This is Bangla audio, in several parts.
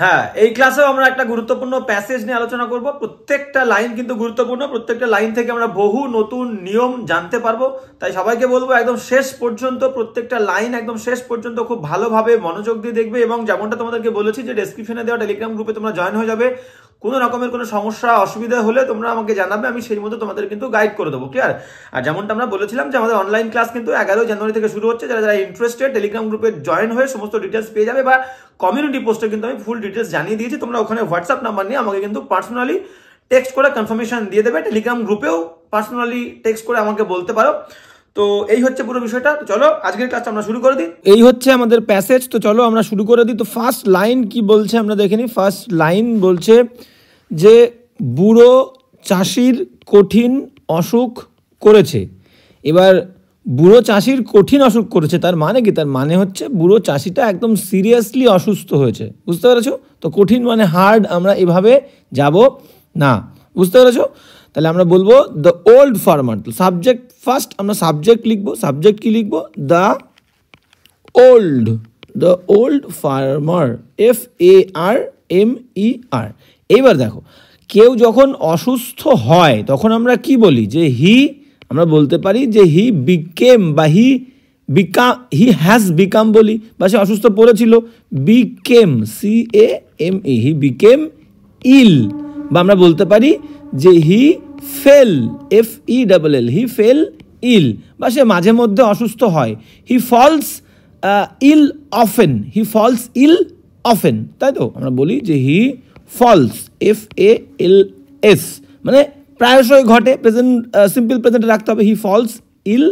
হ্যাঁ, এই ক্লাসেও আমরা একটা গুরুত্বপূর্ণ প্যাসেজ নিয়ে আলোচনা করব। প্রত্যেকটা লাইন কিন্তু গুরুত্বপূর্ণ, প্রত্যেকটা লাইন থেকে আমরা বহু নতুন নিয়ম জানতে পারবো। তাই সবাইকে বলবো একদম শেষ পর্যন্ত, প্রত্যেকটা লাইন একদম শেষ পর্যন্ত খুব ভালোভাবে মনোযোগ দিয়ে দেখবে। এবং যেমনটা তোমাদেরকে বলেছি যে ডেসক্রিপশনে দেওয়া টেলিগ্রাম গ্রুপে তোমরা জয়েন হয়ে যাবে। কোনো রকমের কোনো সমস্যা অসুবিধা হলে তোমরা আমাকে জানাবে, আমি সেই মতো তোমাদের কিন্তু গাইড করে দেবো। ক্লিয়ার? আর যেমনটা আমরা বলেছিলাম যে আমাদের অনলাইন ক্লাস কিন্তু 11 জানুয়ারি থেকে শুরু হচ্ছে। যারা যারা ইন্টারেস্টেড টেলিগ্রাম গ্রুপে জয়েন হয়ে সমস্ত ডিটেলস পেয়ে যাবে, বা কমিউনিটি পোস্টে কিন্তু আমি ফুল ডিটেলস জানিয়ে দিয়েছি। তোমরা ওখানে হোয়াটসঅ্যাপ নাম্বার নিয়ে আমাকে কিন্তু পার্সোনালি টেক্সট করে কনফার্মেশন দিয়ে দেবে। টেলিগ্রাম গ্রুপেও পার্সোনালি টেক্সট করে আমাকে বলতে পারো। তো এই হচ্ছে পুরো বিষয়টা। তো চলো আজকের ক্লাসটা আমরা শুরু করে দিই। এই হচ্ছে আমাদের প্যাসেজ। তো চলো আমরা শুরু করে দিই। তো ফার্স্ট লাইন কি বলছে আমরা দেখে নিই। ফার্স্ট লাইন বলছে যে বুড়ো চাষির কঠিন অসুখ করেছে। এবার বুড়ো চাষির কঠিন অসুখ করেছে তার মানে কি? তার মানে হচ্ছে বুড়ো চাষিটা একদম সিরিয়াসলি অসুস্থ হয়েছে। বুঝতে পেরেছো? তো কঠিন মানে হার্ড, আমরা এভাবে যাব না। বুঝতে পেরেছো? তাহলে আমরা বলবো the old farmer. Subject first আমরা সাবজেক্ট লিখবো। সাবজেক্ট কি লিখবো? The old farmer, FARMER। এইবার দেখো, কেউ যখন অসুস্থ হয় তখন আমরা কি বলি? যে আমরা বলতে পারি যে হি বিকেম, বা হি হ্যাজ বিকাম বলি, বা সে অসুস্থ পড়েছিল। বিকেম, CAME, হি বিকেম ইল। বা আমরা বলতে পারি যে হি ফেল, FELL, হি ফেল ইল। বা সে মাঝে মধ্যে অসুস্থ হয়। হি ফলস ইল অফেন, হি ফলস ইল অফেন। তাই তো? আমরা বলি যে হি ফলস, FALS, মানে প্রায়শই ঘটে। প্রেজেন্ট, সিম্পল প্রেজেন্টে রাখতে হবে। হি ফলস ইল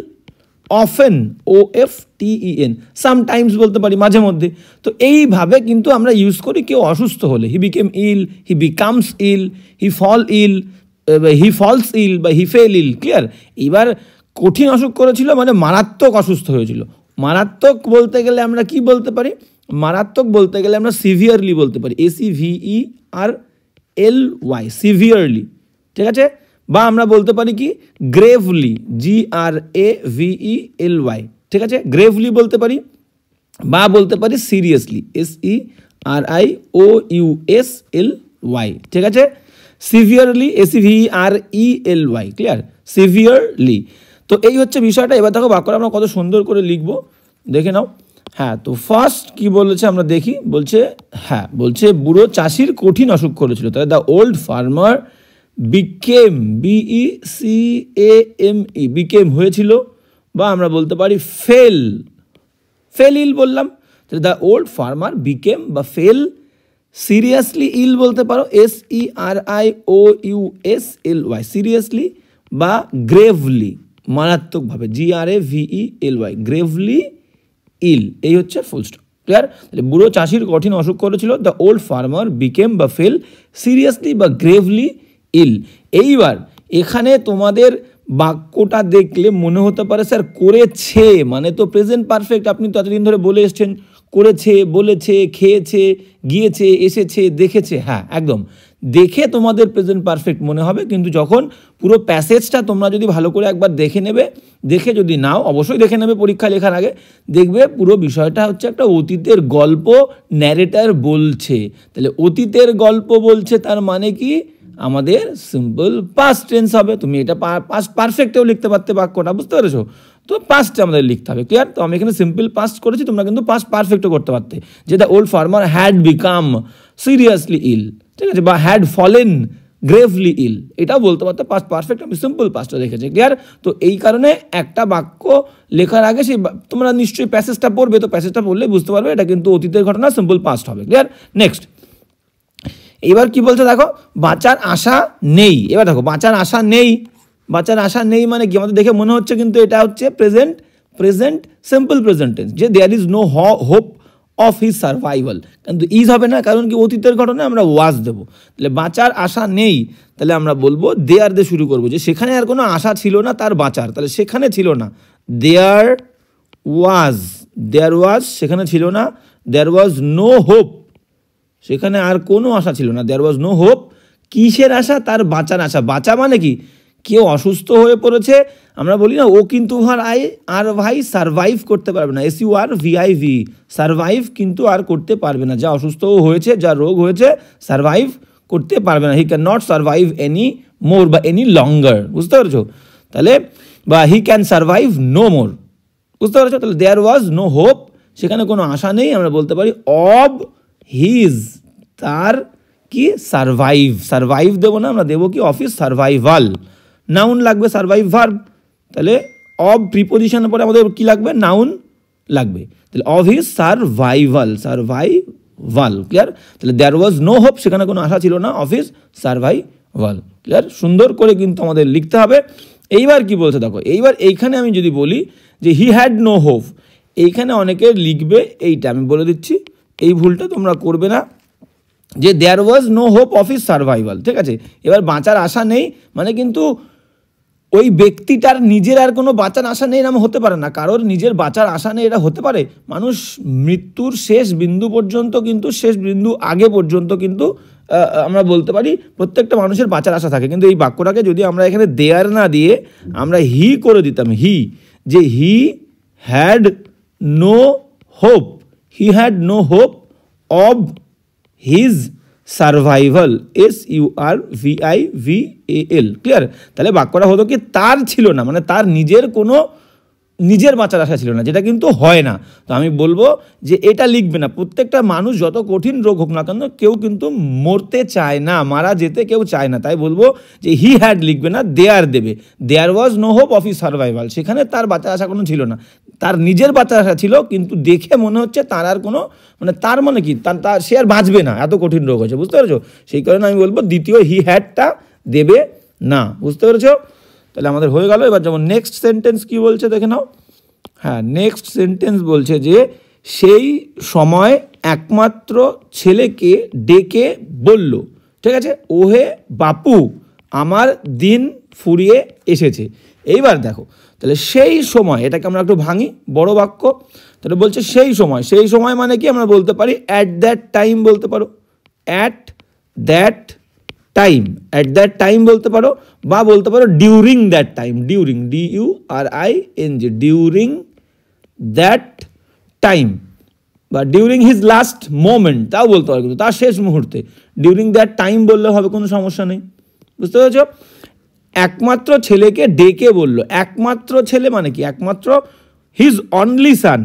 অফেন, OFTEN। সামটাইমস বলতে পারি, মাঝে মধ্যে। তো এইভাবে কিন্তু আমরা ইউজ করি কেউ অসুস্থ হলে। He became ill, he becomes ill, he fell ill, he falls ill, বা হি ফেল ইল। ক্লিয়ার? এবার কঠিন অসুখ করেছিল মানে মারাত্মক অসুস্থ হয়েছিল। মারাত্মক বলতে গেলে আমরা কি বলতে পারি? মারাত্মক বলতে গেলে আমরা সিভিয়ারলি বলতে পারি, SEVERLY, সিভিয়ারলি। ঠিক আছে? বা আমরা বলতে পারি কি? Gravely, GRAVELY। ঠিক আছে? গ্রেভলি বলতে পারি, বা বলতে পারি সিরিয়াসলি, SERIOUSLY। ঠিক আছে? Severely, SEVERELY। ক্লিয়ার? সিভিয়ারলি। তো এই হচ্ছে বিষয়টা। এবার দেখো বাক্যটা আমরা কত সুন্দর করে লিখবো, দেখে নাও। হ্যাঁ, তো ফার্স্ট কি বলেছে আমরা দেখি। বলছে, হ্যাঁ, বলছে বুড়ো চাষির কঠিন অসুখ করেছিল। তাহলে the old farmer became, BECAME, became হয়েছিল। বা আমরা বলতে পারি ফেল ইল বললাম। তাহলে দ্য ওল্ড ফার্মার বিকেম বা ফেল সিরিয়াসলি ইল বলতে পারো, SERIOUSLY, সিরিয়াসলি। বা গ্রেভলি, মারাত্মকভাবে, GRAVELY, গ্রেভলি ইল। এই হচ্ছে ফুল স্টপ। ক্লিয়ার? তাহলে বুড়ো চাষির কঠিন অসুখ করেছিল। দ্য ওল্ড ফার্মার বিকেম বা ফেল সিরিয়াসলি বা গ্রেভলি ইল। এইবার এখানে তোমাদের বাক্যটা দেখলে মনে হতে পারে স্যার করেছে মানে তো প্রেজেন্ট পারফেক্ট। আপনি তো এতদিন ধরে বলে এসছেন করেছে, বলেছে, খেয়েছে, গিয়েছে, এসেছে, দেখেছে। হ্যাঁ, একদম দেখে তোমাদের প্রেজেন্ট পারফেক্ট মনে হবে, কিন্তু যখন পুরো প্যাসেজটা তোমরা যদি ভালো করে একবার দেখে নেবে, দেখে যদি নাও, অবশ্যই দেখে নেবে পরীক্ষা লেখার আগে, দেখবে পুরো বিষয়টা হচ্ছে একটা অতীতের গল্প ন্যারেটর বলছে। তাহলে অতীতের গল্প বলছে তার মানে কি? আমাদের সিম্পল পাস্ট টেন্স হবে। তুমি এটা পাস্ট পারফেক্টেও লিখতে পারতে বাক্যটা। বুঝতে পেরেছো? তো পাস্ট আমাদের লিখতে হবে। ক্লিয়ার? তো আমি এখানে সিম্পল পাস্ট করেছি, তোমরা কিন্তু পাস্ট পারফেক্টও করতে পারতে, যে the old farmer had become seriously ill. ঠিক আছে? বা হ্যাড ফলেন গ্রেভলি ইল, এটাও বলতে পারতে পাস্ট পারফেক্ট। আমি সিম্পল পাস্টটা রেখেছি। ক্লিয়ার? তো এই কারণে একটা বাক্য লেখার আগে সেই তোমরা নিশ্চয়ই প্যাসেজটা পড়বে, তো প্যাসেজটা পড়লে বুঝতে পারবে এটা কিন্তু অতীতের ঘটনা, সিম্পল পাস্ট হবে। ক্লিয়ার? নেক্সট, এবার কি বলছে দেখো, বাঁচার আশা নেই। এবার দেখো বাঁচার আশা নেই, বাঁচার আশা নেই মানে কি? আমাদের দেখে মনে হচ্ছে কিন্তু এটা হচ্ছে প্রেজেন্ট সিম্পল প্রেজেন্ট টেন্স, যে there is no hope of his survival. কিন্তু ইজ হবে না, কারণ কি অতীতের ঘটনা আমরা ওয়াজ দেবো। তাহলে বাঁচার আশা নেই, তাহলে আমরা বলবো দেয়ার দিয়ে শুরু করবো, যে সেখানে আর কোনো আশা ছিল না তার বাঁচার। তাহলে সেখানে ছিল না, দেয়ার ওয়াজ, সেখানে ছিল না। দেয়ার ওয়াজ নো হোপ, সেখানে আর কোনো আশা ছিল না। দেয়ার ওয়াজ নো হোপ, কিসের আশা? তার বাঁচার আশা। বাঁচা মানে কি? কেউ অসুস্থ হয়ে পড়েছে, আমরা বলি না ও কিন্তু আর ভাই সারভাইভ করতে পারবে না, SURVIV, সারভাইভ কিন্তু আর করতে পারবে না, যা অসুস্থ হয়েছে, যা রোগ হয়েছে, সারভাইভ করতে পারবে না, he can not survive any more বা এনি লঙ্গার, বুঝতে পারছো? তাহলে বা he can survive no more, বুঝতে পারছো? তাহলে দেয়ার ওয়াজ নো হোপ, সেখানে কোনো আশা নেই, আমরা বলতে পারি অব হিজ, তার কি সারভাইভ দেবো না, আমরা দেবো কি অফ হিজ সারভাইভাল, নাউন লাগবে, সারভাইভ ভার্ব, তাহলে অব প্রিপোজিশনের পরে আমাদের কি লাগবে, নাউন লাগবে, তাহলে অফ হিজ সারভাইভাল, ক্লিয়ার? তাহলে দেয়ার ওয়াজ নো হোপ, সেখানে কোনো আশা ছিল না, অফ হিজ সারভাইভাল, ক্লিয়ার? সুন্দর করে কিন্তু আমাদের লিখতে হবে। এইবার কি বলছে দেখো, এইবার এইখানে আমি যদি বলি যে হি হ্যাড নো হোপ, এইখানে অনেকে লিখবে এইটা, আমি বলে দিচ্ছি এই ভুলটা তোমরা করবে না, যে there was no hope of his survival, ঠিক আছে? এবার বাঁচার আশা নেই মানে কিন্তু ওই ব্যক্তিটার নিজের আর কোনো বাঁচার আশা নেই এরকম হতে পারে না, কারোর নিজের বাঁচার আশা নেই এটা হতে পারে, মানুষ মৃত্যুর শেষ বিন্দু পর্যন্ত কিন্তু, শেষ বিন্দু আগে পর্যন্ত কিন্তু আমরা বলতে পারি প্রত্যেকটা মানুষের বাঁচার আশা থাকে, কিন্তু এই বাক্যটাকে যদি আমরা এখানে দেয়ার না দিয়ে আমরা হি করে দিতাম, যে he had no hope, of his survival, SURVIVAL, clear? তাহলে বাক্যটা হতো কি তার ছিল না, মানে তার নিজের বাঁচার আশা ছিল না, যেটা কিন্তু হয় না। তো আমি বলবো যে এটা লিখবে না, প্রত্যেকটা মানুষ যত কঠিন রোগ হোক না কেন কেউ কিন্তু মরতে চায় না, মারা যেতে কেউ চায় না, তাই বলবো যে হি হ্যাড লিখবে না, দেয়ার দেবে, there was no hope of his survival, সেখানে তার বাঁচার আশা কোনো ছিল না, তার নিজের বাঁচার আশা ছিল, কিন্তু দেখে মনে হচ্ছে তার আর কোনো মানে তার মানে কি তার সে আর বাঁচবে না, এত কঠিন রোগ হয়েছে, বুঝতে পেরেছো? সেই কারণে আমি বলবো দ্বিতীয় হি হ্যাডটা দেবে না, বুঝতে পেরেছো? তাহলে আমাদের হয়ে গেল। এবার যেমন নেক্সট সেন্টেন্স কি বলছে দেখে নাও। হ্যাঁ, নেক্সট সেন্টেন্স বলছে যে সেই সময় একমাত্র ছেলেকে ডেকে বলল, ঠিক আছে, ওহে বাপু আমার দিন ফুরিয়ে এসেছে। এইবার দেখো, তাহলে সেই সময়, এটাকে আমরা একটু ভাঙি, বড় বাক্য, তাহলে বলছে সেই সময় মানে কি, আমরা বলতে পারি অ্যাট দ্যাট টাইম বলতে পারো, অ্যাট দ্যাট টাইম বলতে পারো, বা বলতে পারো during that time, DURING, during that time, বা ডিউরিং হিজ লাস্ট মোমেন্ট, তাও বলতে পারো, কিন্তু তার শেষ মুহূর্তে, ডিউরিং দ্যাট টাইম বললে হবে, কোনো সমস্যা নেই, বুঝতে পেরেছো? একমাত্র ছেলেকে ডেকে বলল, একমাত্র ছেলে মানে কি, একমাত্র হিজ অনলি সান,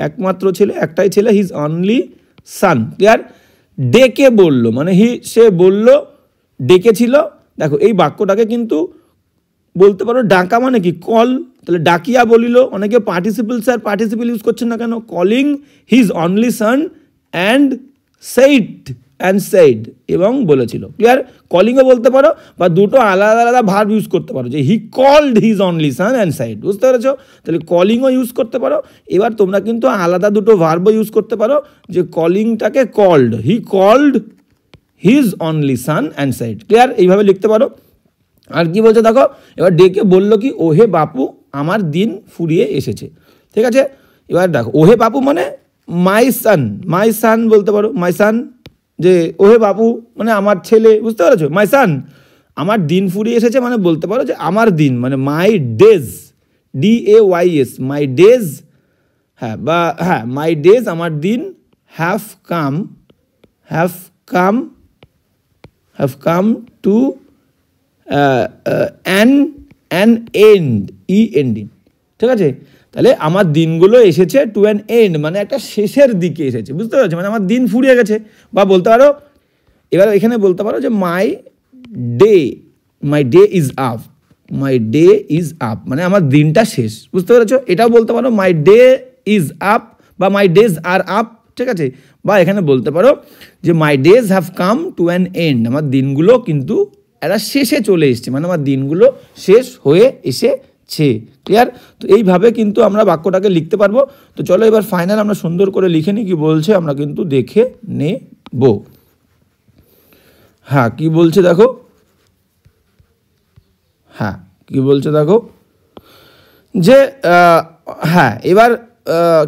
একমাত্র ছেলে, একটাই ছেলে, হিজ অনলি সান, ক্লিয়ার? ডেকে বলল মানে সে বলল, ডেকেছিল। দেখো এই বাক্যটাকে কিন্তু বলতে পারো ডাকা মানে কি, কল, তাহলে ডাকিয়া বলিল, অনেকে পার্টিসিপল ইউজ করছেন না কেন, calling his only son and said, এবং বলেছিল, ক্লিয়ার? কলিংও বলতে পারো, বা দুটো আলাদা আলাদা ভার্ব ইউজ করতে পারো, যে he called his only son and side, বুঝতে পেরেছো? তাহলে কলিংও ইউজ করতে পারো। এবার তোমরা কিন্তু আলাদা দুটো ভার্বও ইউজ করতে পারো, যে কলিংটাকে called, he called his only son and said, clear? এইভাবে লিখতে পারো। আর কি বলছে দেখো, এবার ডেকে বলল কি, ওহে বাপু আমার দিন ফুরিয়ে এসেছে, ঠিক আছে? এবার দেখো, ওহে বাপু মানে মাই সান বলতে পারো, মাই সান, যে ওহে বাপু মানে আমার ছেলে, বুঝতে পারছো? মাই সান, আমার দিন ফুরিয়ে এসেছে মানে বলতে পারো যে আমার দিন, মানে my days, DAYS, my days, হ্যাঁ, বা হ্যাঁ মাই ডেজ, আমার দিন, have come to an end, END, ঠিক আছে? তাহলে আমার দিনগুলো এসেছে টু অ্যান এন্ড, মানে একটা শেষের দিকে এসেছে, বুঝতে পারছো? মানে আমার দিন ফুরিয়ে গেছে, বা বলতে পারো, এবার এখানে বলতে পারো যে মাই ডে ইজ আপ, মানে আমার দিনটা শেষ, বুঝতে পেরেছো? এটাও বলতে পারো মাই ডে ইজ আপ, বা মাই ডেজ আর আপ, ঠিক আছে? বা এখানে বলতে পারো যে my days have come to an end, আমার দিনগুলো কিন্তু একটা শেষে চলে এসছে, মানে আমার দিনগুলো শেষ হয়ে এসেছে, ক্লিয়ার? তো এইভাবে কিন্তু আমরা বাক্যটাকে লিখতে পারবো। তো চলো এবার ফাইনাল আমরা সুন্দর করে লিখে নিই, কি বলছে আমরা কিন্তু দেখে নেব। হ্যাঁ, কি বলছে দেখো, যে হ্যাঁ, এবার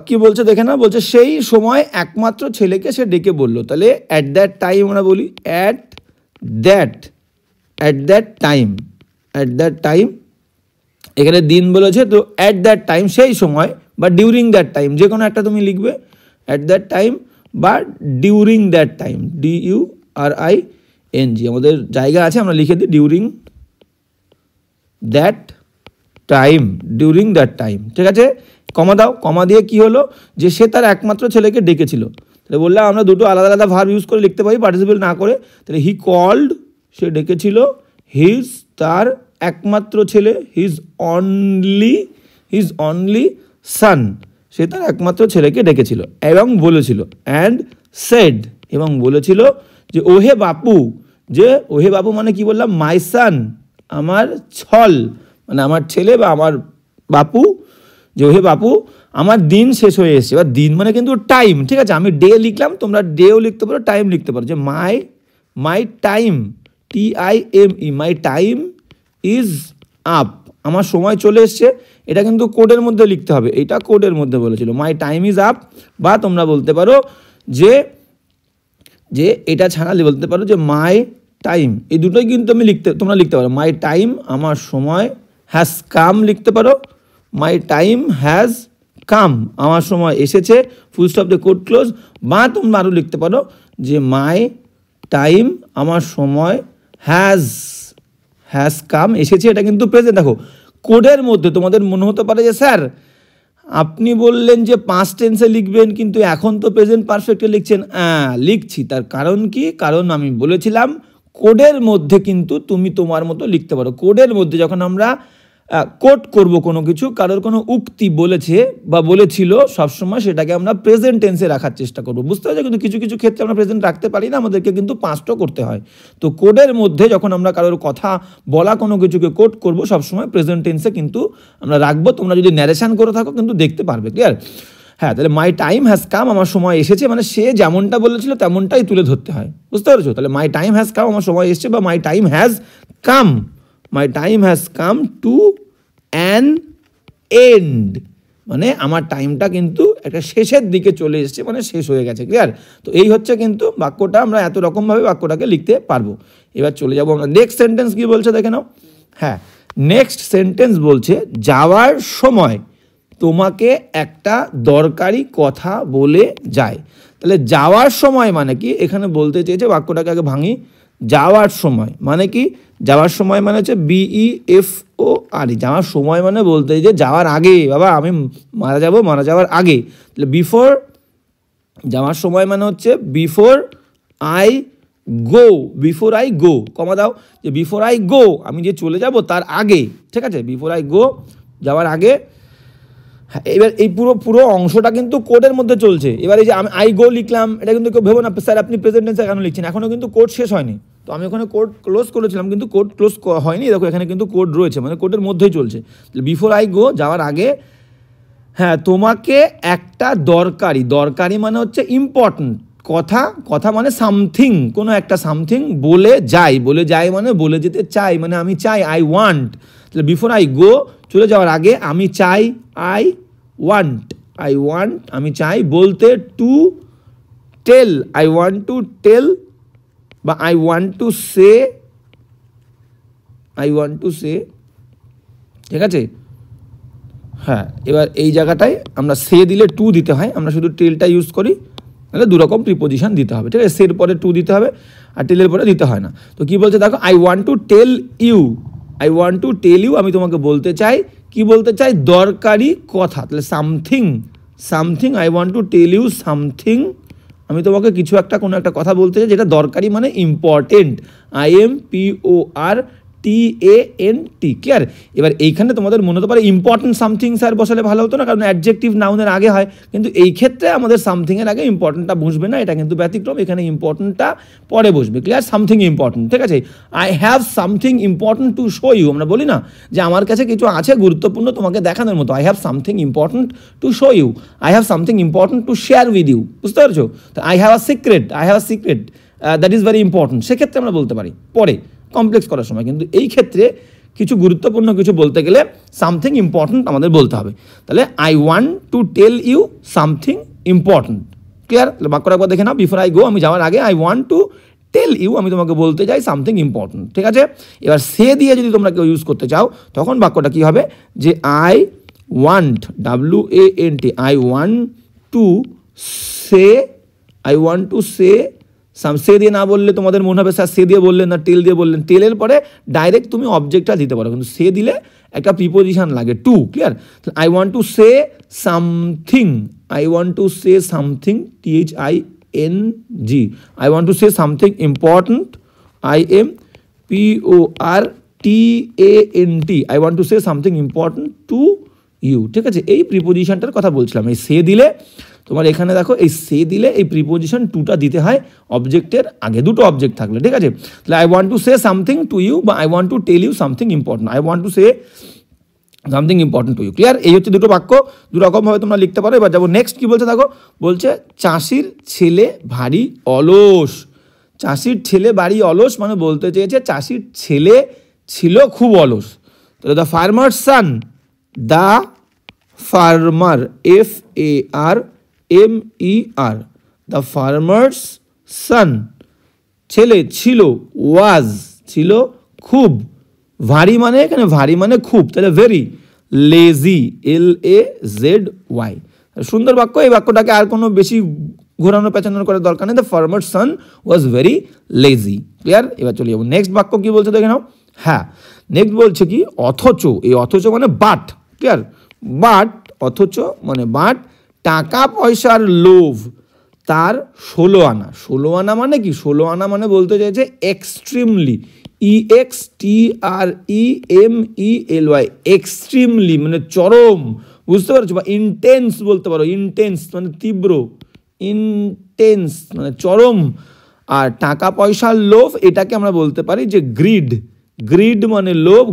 কি বলছে দেখে না, বলছে সেই সময় একমাত্র ছেলেকে সে ডেকে বলল, তাহলে অ্যাট দ্যাট টাইম আমরা বলি, at that at that time, at that time, এখানে দিন বলেছে তো অ্যাট দ্যাট টাইম সেই সময়, বা ডিউরিং দ্যাট টাইম, যে কোনো একটা তুমি লিখবে, অ্যাট দ্যাট টাইম বা ডিউরিং দ্যাট টাইম, DURING, আমাদের জায়গা আছে আমরা লিখে দিই during that time, during that time, ঠিক আছে। কমা দাও, কমা দিয়ে কি হলো যে সে তার একমাত্র ছেলেকে ডেকেছিল, তাহলে বললাম আমরা দুটো আলাদা আলাদা ভার্ব ইউজ করে লিখতে পারি পার্টিসিপেল না করে, তাহলে হি কল্ড, সে ডেকেছিল, হিজ তার একমাত্র ছেলে, হিজ অনলি সান, সে তার একমাত্র ছেলেকে ডেকেছিল এবং বলেছিল, অ্যান্ড সেড, এবং বলেছিল যে ওহে বাপু, যে ওহে বাপু মানে কি বললাম, মাই সান, আমার ছল, মানে আমার ছেলে বা আমার বাপু, যে ওহে বাপু আমার দিন শেষ হয়ে এসেছে। এবার দিন মানে কিন্তু টাইম, ঠিক আছে, আমি ডে লিখলাম, তোমরা ডেও লিখতে পারো, টাইম লিখতে পারো, যে my time, TIME, my time is up, আমার সময় চলে এসছে, এটা কিন্তু কোডের মধ্যে লিখতে হবে, এটা কোডের মধ্যে বলেছিল, মাই টাইম ইজ আপ, বা তোমরা বলতে পারো যে এটা ছাড়া বলতে পারো যে মাই টাইম, এই দুটোই কিন্তু তোমরা লিখতে পারো, মাই টাইম আমার সময়, হ্যাজ কাম লিখতে পারো, মাই টাইম হ্যাজ কাম আমার সময় এসেছে, ফুল স্টপ দিয়ে কোড ক্লোজ, বা তোমরা আরও লিখতে পারো যে মাই টাইম আমার সময় হ্যাজ কাম এসেছে, এটা কিন্তু প্রেজেন্ট। দেখো কোডের মধ্যে তোমাদের মনে হতে পারে যে স্যার আপনি বললেন যে পাস্ট টেন্সে লিখবেন কিন্তু এখন তো প্রেজেন্ট পারফেক্টে লিখছেন। লিখছি, তার কারণ কি, কারণ আমি বলেছিলাম কোডের মধ্যে কিন্তু তুমি তোমার মতো লিখতে পারো। কোডের মধ্যে যখন আমরা কোট করব কোনো কিছু, কারোর কোনো উক্তি বলেছে বা বলেছিল, সবসময় সেটাকে আমরা প্রেজেন্ট টেন্সে রাখার চেষ্টা করব, বুঝতে পারছো। কিন্তু কিছু কিছু ক্ষেত্রে আমরা প্রেজেন্ট রাখতে পারি না, আমাদেরকে কিন্তু পাস্টও করতে হয়। তো কোডের মধ্যে যখন আমরা কারোর কথা বলা কোনো কিছুকে কোট করব, সবসময় প্রেজেন্ট টেন্সে কিন্তু আমরা রাখবো। তোমরা যদি ন্যারেশন করে থাকো কিন্তু দেখতে পারবে, ক্লিয়ার। হ্যাঁ, তাহলে মাই টাইম হ্যাজ কাম আমার সময় এসেছে, মানে সে যেমনটা বলেছিল তেমনটাই তুলে ধরতে হয়, বুঝতে পারছো। তাহলে মাই টাইম হ্যাজ কাম আমার সময় এসেছে, বা my time has come, my time has come to an end, মানে আমার টাইমটা কিন্তু একটা শেষের দিকে চলে এসেছে, মানে শেষ হয়ে গেছে, ক্লিয়ার। তো এই হচ্ছে কিন্তু বাক্যটা, আমরা এত রকমভাবে বাক্যটাকে লিখতে পারবো। এবার চলে যাবো আমরা নেক্সট সেন্টেন্স কি বলছে দেখে নাও। হ্যাঁ, নেক্সট সেন্টেন্স বলছে যাওয়ার সময় তোমাকে একটা দরকারি কথা বলে যায়। তাহলে যাওয়ার সময় মানে কি, এখানে বলতে চেয়েছে, বাক্যটাকে আগে ভাঙি। যাওয়ার সময় মানে কি, যাওয়ার সময় মানে হচ্ছে BEFORE, যাওয়ার সময় মানে বলতে যে যাওয়ার আগে, বাবা আমি মারা যাওয়ার আগে। তাহলে বিফোর, যাওয়ার সময় মানে হচ্ছে বিফোর আই গো, কমা দাও, যে বিফোর আই গো, আমি যে চলে যাব তার আগে, ঠিক আছে, বিফোর আই গো, যাওয়ার আগে। হ্যাঁ, এবার এই পুরো অংশটা কিন্তু কোডের মধ্যে চলছে। এবার এই যে আমি আই গো লিখলাম, এটা কিন্তু কেউ ভেবো না স্যার আপনি প্রেজেন্ট টেন্সে কেন লিখছেন, এখনও কিন্তু কোড শেষ হয়নি। তো আমি ওখানে কোড ক্লোজ করেছিলাম, কিন্তু কোড ক্লোজ হয়নি, দেখো এখানে কিন্তু কোড রয়েছে, মানে কোডের মধ্যেই চলছে। বিফোর আই গো, যাওয়ার আগে, হ্যাঁ তোমাকে একটা দরকারি মানে হচ্ছে ইম্পর্ট্যান্ট কথা মানে সামথিং, কোনো একটা সামথিং বলে যায় মানে বলে যেতে চাই, মানে আমি চাই, আই ওয়ান্ট। তাহলে বিফোর আই গো, চলে যাওয়ার আগে, আমি চাই, আই ওয়ান্ট আমি চাই, বলতে to tell, I want to tell, বা আই ওয়ান্ট টু সে, ঠিক আছে। হ্যাঁ, এবার এই জায়গাটায় আমরা সে দিলে টু দিতে হয়, আমরা শুধু টেলটা ইউজ করি, তাহলে দুরকম প্রিপোজিশন দিতে হবে, ঠিক আছে। সের পরে টু দিতে হবে আর টেলের পরে দিতে হয় না। তো কি বলছে দেখো, I want to tell you, আমি তোমাকে বলতে চাই, কি বলতে চাই, দরকারি কথা। তাহলে something, I want to tell you something, আমি তোমাকে কিছু একটা, কোনো একটা কথা বলতে চাই যেটা দরকারি মানে ইম্পর্টেন্ট, IMPORTANT, ক্লিয়ার। এবার এইখানে তোমাদের মনে হতে পারে ইম্পর্টেন্ট সামথিং স্যার বসালে ভালো হতো না, কারণ অ্যাডজেক্টিভ নাউনের আগে হয়, কিন্তু এই ক্ষেত্রে আমাদের সামথিংয়ের আগে ইম্পর্টেন্টটা বসবে না, এটা কিন্তু ব্যতিক্রম, এখানে ইম্পর্টেন্টটা পরে বসবে, ক্লিয়ার। সামথিং ইম্পর্টেন্ট, ঠিক আছে। I have something important to show you, আমরা বলি না যে আমার কাছে কিছু আছে গুরুত্বপূর্ণ তোমাকে দেখানোর মতো, I have something important to show you, I have something important to share with you, বুঝতে পারছো। তো I have a secret that is very important, সেক্ষেত্রে আমরা বলতে পারি পরে কমপ্লেক্স করার সময়, কিন্তু এই ক্ষেত্রে কিছু গুরুত্বপূর্ণ কিছু বলতে গেলে সামথিং ইম্পর্টেন্ট আমাদের বলতে হবে। তাহলে I want to tell you something important, clear. বাক্যটা একবার দেখে নাও, বিফোর আই গো, আমি যাওয়ার আগে, I want to tell you, আমি তোমাকে বলতে চাই সামথিং ইম্পর্টেন্ট, ঠিক আছে। এবার সে দিয়ে যদি তোমরা কেউ ইউজ করতে চাও তখন বাক্যটা কি হবে, যে I want, WANT, I want to say, I want to say some, say দিয়ে না বললে তোমাদের মনে হবে স্যার সে দিয়ে বললেন না টেল দিয়ে বললেন, টেলের পরে ডাইরেক্ট তুমি অবজেক্টটা দিতে পারো, কিন্তু সে দিলে একটা প্রিপোজিশন লাগে to, clear. I want to say something, I want to say something, THING, I want to say something important, IMPORTANT, I want to say something important to you, ঠিক আছে। এই প্রিপোজিশনটার কথা বলছিলাম, এই সে দিলে তোমার এখানে দেখো এই সে দিলে এই প্রিপোজিশন টুটা দিতে হয় অবজেক্টের আগে, দুটো অবজেক্ট থাকলে, ঠিক আছে। তাহলে I want to say something to you বা I want to tell you something important, I want to say something important to you, clear. এই হচ্ছে দুটো বাক্য, দুরকমভাবে তোমরা লিখতে পারো। এবার যাবো নেক্সট, কি বলছে দেখো, বলছে চাষির ছেলে ভারী অলস। চাষির ছেলে ভারী অলস মানে বলতে চেয়েছে চাষির ছেলে ছিল খুব অলস। তাহলে the farmer son, the farmer, FARMER, the farmer's son, ছেলে ছিল, ওয়াজ ছিল, খুব, ভারী মানে এখানে ভারী মানে খুব, তাহলে ভেরি, লেজি, LAZY, সুন্দর বাক্য। এই বাক্যটাকে আর কোনো বেশি ঘোরানো পেঁচানোর করার দরকার নেই, the farmer son was very lazy, clear. এবার চলে যাবো নেক্সট বাক্য, কি বলছে দেখে নাও। হ্যাঁ, নেক্সট বলছে কি, অথচ, এই অথচ মানে বাট, ক্লিয়ার, বাট, অথচ মানে বাট, টাকা পয়সার লোভ তার 16 আনা। 16 আনা মানে কি, 16 আনা মানে বলতে চাইছে এক্সট্রিমলি, EXTREMELY, এক্সট্রিমলি মানে চরম, বুঝতে পারছো, বা ইন্টেন্স বলতে পারো, ইন্টেন্স মানে তীব্র, ইন্টেন্স মানে চরম। আর টাকা পয়সার লোভ এটাকে আমরা বলতে পারি যে গ্রিড, গ্রিড মানে লোভ,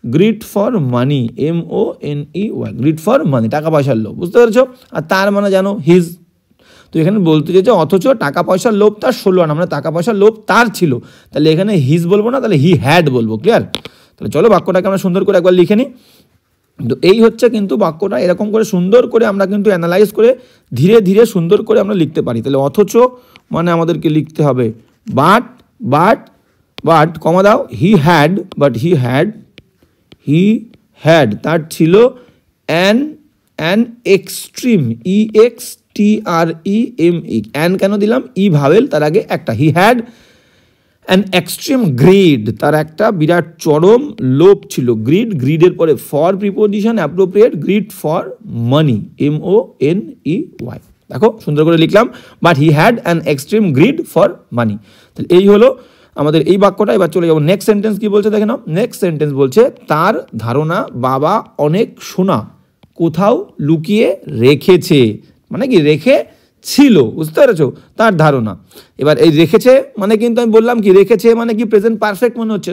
grid for money, MONEY, grid for মানি, টাকা পয়সার লোভ, বুঝতে পেরেছো। আর তার মানে জানো হিজ, তো এখানে বলতে চাইছে অথচ টাকা পয়সার লোভ তার 16 আনা, মানে টাকা পয়সার লোভ তার ছিল, তাহলে এখানে হিজ বলবো না, তাহলে হি হ্যাড বলবো, ক্লিয়ার। তাহলে চলো বাক্যটাকে আমরা সুন্দর করে একবার লিখে নিই। তো এই হচ্ছে কিন্তু বাক্যটা, এরকম করে সুন্দর করে আমরা কিন্তু অ্যানালাইজ করে ধীরে ধীরে সুন্দর করে আমরা লিখতে পারি। তাহলে অথচ মানে আমাদেরকে লিখতে হবে বাট, বাট, বাট কমা দাও, he had, but he had, তার ছিল অ্যান এক্সট্রিম, EXTREME, অ্যান কেন দিলাম, ই ভাবেল, তার আগে একটা, he had an extreme greed, তার একটা বিরাট চরম লোভ ছিল, গ্রিড, গ্রিডের পরে for preposition appropriate, greed for money, MONEY, দেখো সুন্দর করে লিখলাম, but he had an extreme greed for money. তাহলে এই হলো আমাদের এই বাক্যটা। এবার চলে যাবো নেক্সট সেন্টেন্স, কি বলছে দেখে নাও। নেক্সট সেন্টেন্স বলছে তার ধারণা বাবা অনেক সোনা কোথাও লুকিয়ে রেখেছে, মানে কি রেখে ছিল, বুঝতে পেরেছো, তার ধারণা। এবার এই রেখেছে মানে কিন্তু আমি বললাম কি রেখেছে মানে কি প্রেজেন্ট পারফেক্ট মনে হচ্ছে,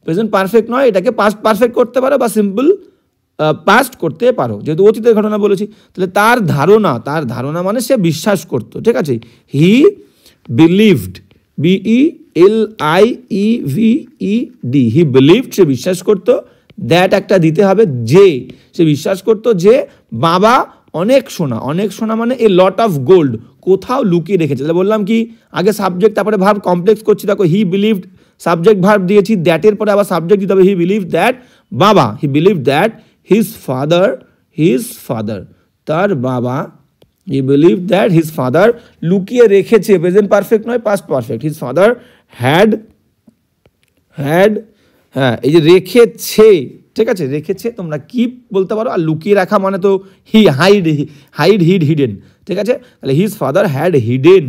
প্রেজেন্ট পারফেক্ট নয়, এটাকে পাস্ট পারফেক্ট করতে পারো বা সিম্পল পাস্ট করতে পারো, যেহেতু অতীতের ঘটনা বলেছি। তাহলে তার ধারণা, তার ধারণা মানে সে বিশ্বাস করতো, ঠিক আছে, he believed, BELIEVED, he believed, সে বিশ্বাস করতো, দ্যাট একটা দিতে হবে, যে, সে বিশ্বাস করতো যে বাবা অনেক সোনা, অনেক সোনা মানে এ লট অফ গোল্ড কোথাও লুকিয়ে রেখেছে। তাহলে বললাম কি আগে সাবজেক্ট তারপরে ভার্ব কমপ্লেক্স করছি, দেখো হি বিলিভড সাবজেক্ট ভার্ব দিয়েছি, দ্যাটের পরে আবার সাবজেক্ট দিতে হবে, হি বিলিভ দ্যাট বাবা, হি বিলিভ দ্যাট হিজ ফাদার, তার বাবা, হি বিলিভ দ্যাট হিজ ফাদার লুকিয়ে রেখেছে, প্রেজেন্ট পারফেক্ট নয় past perfect, his father had, হ্যাঁ এই যে রেখেছে, ঠিক আছে, রেখেছে তোমরা কি বলতে পারো, আর লুকিয়ে রাখা মানে তো হি হিডেন, ঠিক আছে। তাহলে his father had hidden,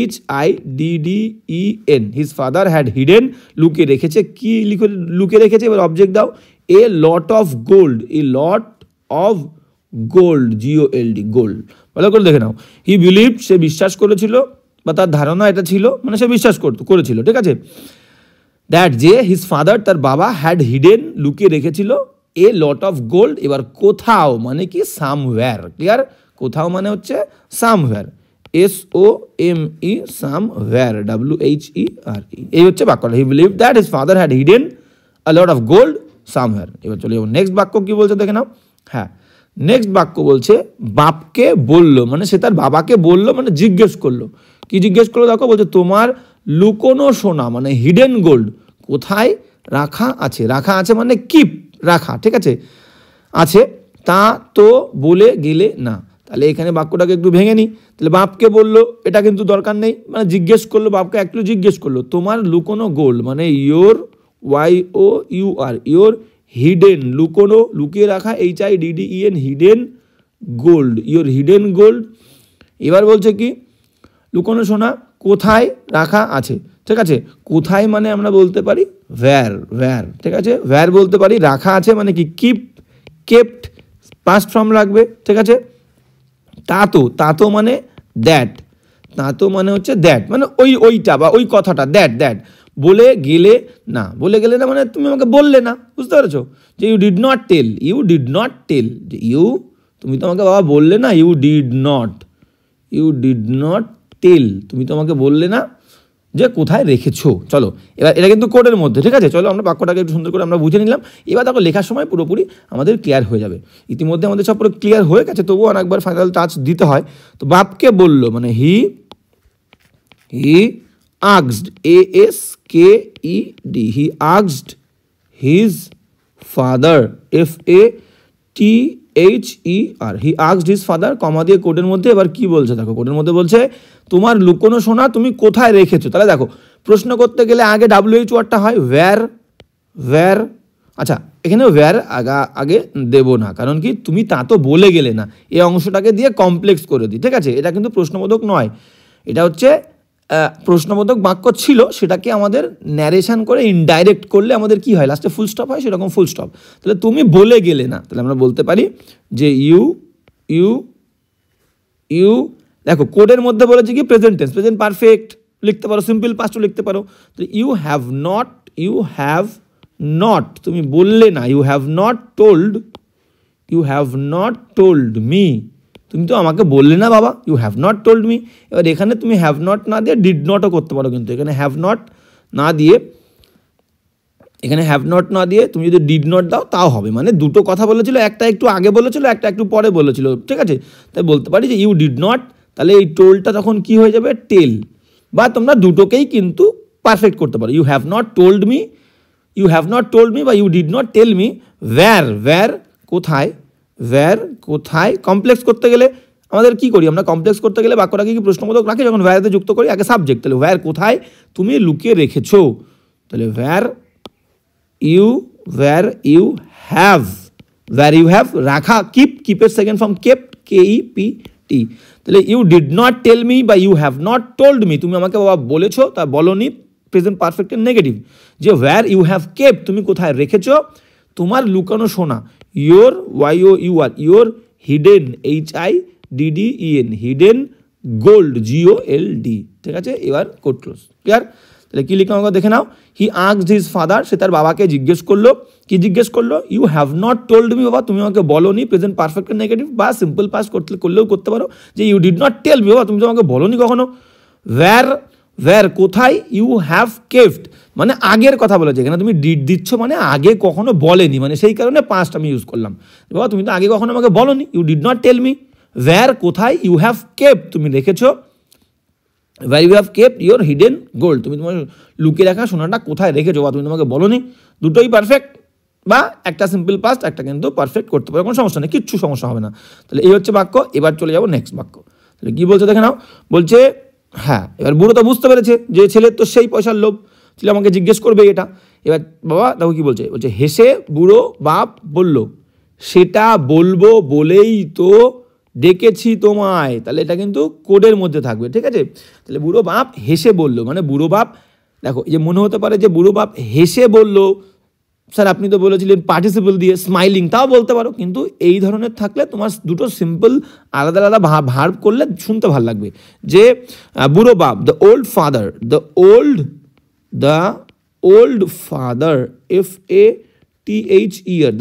HIDDEN, his father had hidden, লুকিয়ে রেখেছে, কি লুকিয়ে রেখেছে, এবার অবজেক্ট দাও, a lot of gold, a lot of gold, GOLD, gold, ভালো করে দেখে নাও। হি বিলিভ, সে বিশ্বাস করেছিল বা তার ধারণা এটা ছিল, মানে সে বিশ্বাস করেছিল, ঠিক আছে, দ্যাট যে হিজ ফাদার, তার বাবা, হ্যাড হিডেন, লুকিয়ে রেখেছিল, এ লট অফ গোল্ড, এবার কোথাও মানে কি সামওয়্যার, ক্লিয়ার, কোথাও মানে হচ্ছে সামওয়্যার, SOME, সামওয়্যার, WHERE, এই হচ্ছে বাক্যটা, হি believe that his father had hidden a lot of gold somewhere. এবার চলে যাবো নেক্সট বাক্য, কি বলছে দেখে নাও। হ্যাঁ, নেক্সট বাক্য বলছে বাপকে বললো, মানে সে তার বাবাকে বললো মানে জিজ্ঞেস করলো, কি জিজ্ঞেস করলো দেখো, বলছে তোমার লুকোনো সোনা মানে হিডেন গোল্ড কোথায় রাখা আছে। রাখা আছে মানে কিপ, রাখা, ঠিক আছে, আছে, তা তো বলে গেলে না। তাহলে এখানে বাক্যটাকে একটু ভেঙে নিই। তাহলে বাপকে বললো, এটা কিন্তু দরকার নেই, মানে জিজ্ঞেস করলো, বাপকে একটু জিজ্ঞেস করলো তোমার লুকোনো গোল্ড মানে ইয়োর YOUR ইয়োর হিডেন, লুকোনো, লুকিয়ে রাখা, HIDDEN hidden gold, your hidden gold. এবার বলছে কি লুকোনো সোনা কোথায় রাখা আছে, ঠিক আছে, কোথায় মানে আমরা বলতে পারি where, ঠিক আছে, where বলতে পারি, রাখা আছে মানে কি কিপ, কেপ্ট, পাস্ট ফর্ম লাগবে, ঠিক আছে। তা তো মানে দ্যাট, তা তো মানে হচ্ছে দ্যাট মানে ওইটা বা ওই কথাটা, দ্যাট বলে গেলে না, বলে গেলে না মানে তুমি আমাকে বললে না, বুঝতে পেরেছো, যে ইউ ডিড নট টেল, যে তুমি তো আমাকে বাবা বললে না, ইউ ডিড নট টেল, তুমি তো আমাকে বললে না যে কোথায় রেখেছো। চলো এবার এটা কিন্তু কোডের মধ্যে, ঠিক আছে, চলো আমরা বাক্যটাকে একটু সুন্দর করে আমরা বুঝে নিলাম। এবার দেখো লেখার সময় পুরোপুরি আমাদের ক্লিয়ার হয়ে যাবে। ইতিমধ্যে আমাদের সব পুরো ক্লিয়ার হয়ে গেছে, তবুও অনেকবার ফাইনাল টাচ দিতে হয়। তো বাপকে বললো মানে হি asked, ASKED, he asked his father, FATHER, he asked his father, কমা দিয়ে কোডের মধ্যে। এবার কি বলছে দেখো, কোডের মধ্যে বলছে তোমার লুকোনো সোনা তুমি কোথায় রেখেছো। তাহলে দেখো প্রশ্ন করতে গেলে আগে WH ওয়ার্ডটা হয় where, আচ্ছা এখানে where আগে দেব না, কারণ কি তুমি তা তো বলে গেলে না, এই অংশটাকে দিয়ে কমপ্লেক্স করে দিই, ঠিক আছে। এটা কিন্তু প্রশ্নবোধক নয়, এটা হচ্ছে প্রশ্নবোধক বাক্য ছিল, সেটাকে আমাদের ন্যারেশন করে ইনডাইরেক্ট করলে আমাদের কি হয়, লাস্টে ফুল স্টপ হয়, সেরকম ফুল স্টপ। তাহলে তুমি বলে গেলে না, তাহলে আমরা বলতে পারি যে ইউ দেখো কোডের মধ্যে বলেছে কি প্রেজেন্ট টেন্স, প্রেজেন্ট পারফেক্ট লিখতে পারো, সিম্পল পাস্টও লিখতে পারো। তো ইউ হ্যাভ নট তুমি বললে না, you have not told me, তুমি তো আমাকে বললে না বাবা, you have not told me. এবার এখানে তুমি হ্যাভ নট না দিয়ে ডিড নটও করতে পারো, কিন্তু এখানে হ্যাভ নট না দিয়ে তুমি যদি ডিড নট দাও তাও হবে, মানে দুটো কথা বলেছিল, একটা একটু আগে বলেছিল, একটা একটু পরে বলেছিল, ঠিক আছে। তাই বলতে পারি যে ইউ ডিড নট, তাহলে এই টোল্ডটা তখন কি হয়ে যাবে টেল, বা তোমরা দুটোকেই কিন্তু পারফেক্ট করতে পারো, you have not told me বা you did not tell me where কোথায়। কমপ্লেক্স করতে গেলে আমাদের কি করি, আমরা কমপ্লেক্স করতে গেলে বাক্যটাকে কি প্রশ্নবোধক রাখি, যখন where যুক্ত করি আগে সাবজেক্ট, তাহলে where কোথায় তুমি লুকিয়ে রেখেছো, তাহলে where you have রাখা, কিপের সেকেন্ড ফর্ম কেপ্ট, KEPT। তাহলে you did not tell me বা you have not told me, তুমি আমাকে বাবা বলেছো তা বলনি, প্রেজেন্ট পারফেক্টের নেগেটিভ, যে where you have kept তুমি কোথায় রেখেছো তোমার লুকানো সোনা, your YOUR your hidden HIDDEN hidden gold GOLD, ঠিক আছে। এবার কোড ক্লোজ, ক্লিয়ার। তাহলে কি লিখলাম আমাকে দেখে নাও, হি আস্কড হিজ ফাদার, সে তার বাবাকে জিজ্ঞেস করলো, কি জিজ্ঞেস করলো, you have not told me, বাবা তুমি আমাকে বলোনি, প্রেজেন্ট পারফেক্টের নেগেটিভ, বা সিম্পল পাস্ট করলেও করতে পারো, যে you did not tell me, বাবা তুমি তো আমাকে বলোনি কখনো। where কোথায়, ইউ হ্যাভ কেপ্ট মানে আগের কথা বলেছে, এখানে তুমি ডিড দিচ্ছ মানে আগে কখনো বলেনি, মানে সেই কারণে পাস্ট আমি ইউজ করলাম, বাবা তুমি তো আগে কখনো আমাকে বলোনি, you did not tell me. where কোথায়, ইউ হ্যাভ কেপ্ট তুমি রেখেছো, where you have kept your hidden gold তুমি তোমার লুকিয়ে রাখা সোনাটা কোথায় রেখেছো, বা তুমি তোমাকে বলোনি, দুটোই পারফেক্ট, বা একটা সিম্পল পাস্ট একটা কিন্তু পারফেক্ট করতে পারো, কোনো সমস্যা নেই, কিচ্ছু সমস্যা হবে না। তাহলে এই হচ্ছে বাক্য। এবার চলে যাবো নেক্সট বাক্য। তাহলে কি বলছে দেখে নাও, বলছে হ্যাঁ এবার বুড়ো তো বুঝতে পেরেছে যে ছেলের তো সেই পয়সার লোভ, ছেলে আমাকে জিজ্ঞেস করবে এটা। এবার বাবা দেখো কি বলছে, হেসে বুড়ো বাপ বলল সেটা বলবো বলেই তো ডেকেছি তোমায়। তাহলে এটা কিন্তু কোডের মধ্যে থাকবে, ঠিক আছে। তাহলে বুড়ো বাপ হেসে বলল, মানে বুড়ো বাপ দেখো এই যে মনে হতে পারে যে বুড়ো বাপ হেসে বলল, স্যার আপনি তো বলেছিলেন পার্টিসিপল দিয়ে স্মাইলিং, তাও বলতে পারো, কিন্তু এই ধরনের থাকলে তোমার দুটো সিম্পল আলাদা আলাদা ভার্ব করলে শুনতে ভালো লাগবে। যে বুড়ো বাপ, the old father FATHER,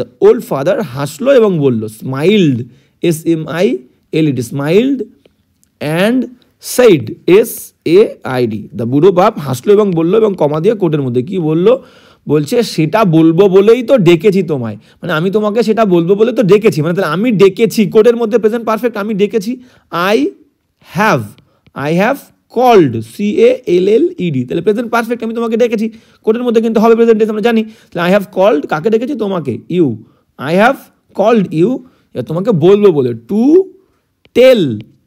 the old father হাসলো এবং বলল, smiled SMILED, smiled and said SAID, the বুড়ো বাপ হাসলো এবং বললো, এবং কমা দিয়ে কোটের মধ্যে কি বললো, বলছে সেটা বলবো বলেই তো ডেকেছি তোমায়, মানে আমি তোমাকে সেটা বলবো বলে তো ডেকেছি, মানে তাহলে আমি ডেকেছি, কোডের মধ্যে প্রেজেন্ট পারফেক্ট, আমি ডেকেছি, I have কল্ড, CALLED, তাহলে প্রেজেন্ট পারফেক্ট, আমি তোমাকে ডেকেছি, কোডের মধ্যে কিন্তু হবে প্রেজেন্ট টেন্স, আমরা জানি। তাহলে আই হ্যাভ কল্ড, কাকে ডেকেছি? তোমাকে, you, I have called you, তোমাকে বলবো বলে, to tell,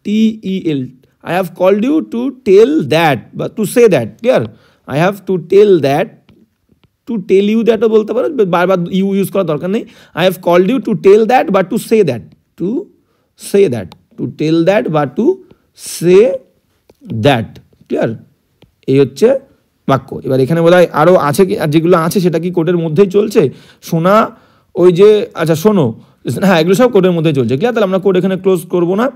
TEL, I have called you to tell that বা to say that, clear? I have to tell that, to tell you that ও বলতে পারো, বারবার ইউ ইউজ করার দরকার নেই। I have called you to tell that বা to say that, to say that, to tell that বা to say that, clear? এই হচ্ছে বাক্য। এবার এখানে বোধহয় আরও আছে কি, আর যেগুলো আছে সেটা কি কোডের মধ্যেই চলছে? শোনা, ওই যে, আচ্ছা শোনো, হ্যাঁ এগুলো সব কোডের মধ্যেই চলছে, ক্লিয়ার? তাহলে আমরা কোড এখানে ক্লোজ করবো না।